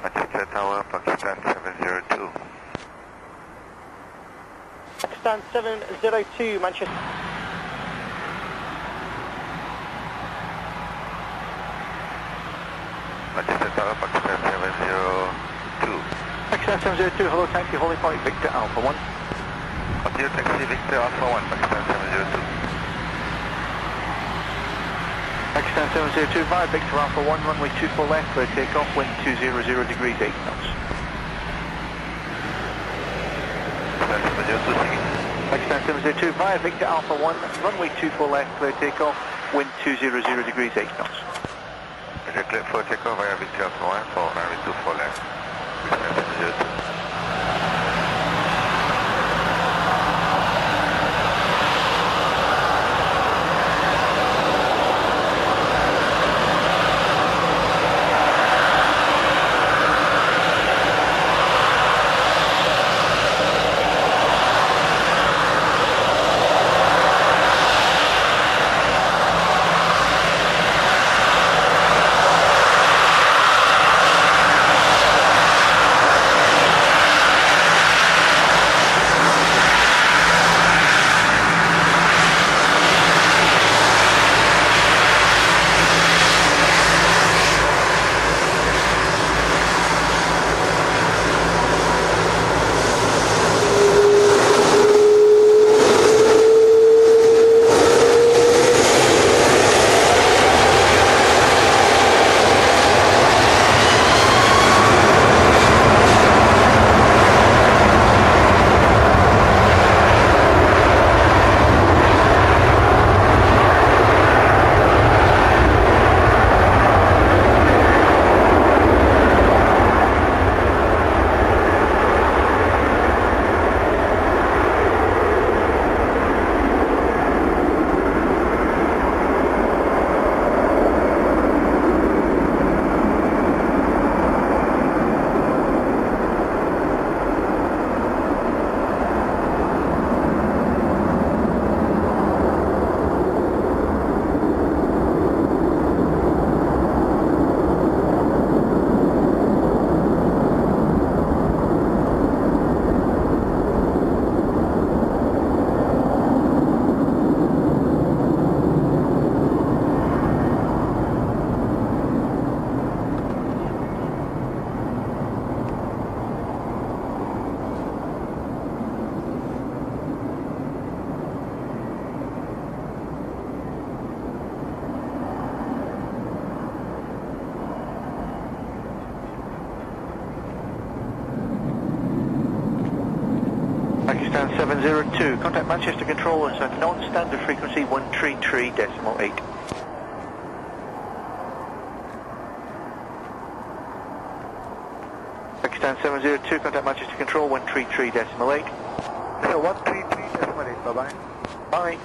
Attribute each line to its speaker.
Speaker 1: Manchester Tower, Pakistan 702.
Speaker 2: Pakistan 702, Manchester.
Speaker 1: Manchester Tower, Pakistan 702.
Speaker 2: Pakistan 702, hello, thank you, holding point Victor Alpha 1.
Speaker 1: Audio taxi Victor Alpha 1, Pakistan 702.
Speaker 2: Pakistan 702, via Victor Alpha 1, runway 24 left, clear takeoff, wind 200 degrees 8 knots.
Speaker 1: Pakistan 702, singing.
Speaker 2: Pakistan 702, via Victor Alpha 1, runway 24 left, clear takeoff, wind 200 degrees 8 knots.
Speaker 1: Okay, clear for takeoff via Victor Alpha 1 for runway 24 left. Pakistan 702.
Speaker 2: Pakistan 702, contact Manchester Control at non-standard frequency 133.8. Pakistan 702, contact Manchester Control 133.8.
Speaker 1: So 133.8, bye-bye.
Speaker 2: Bye.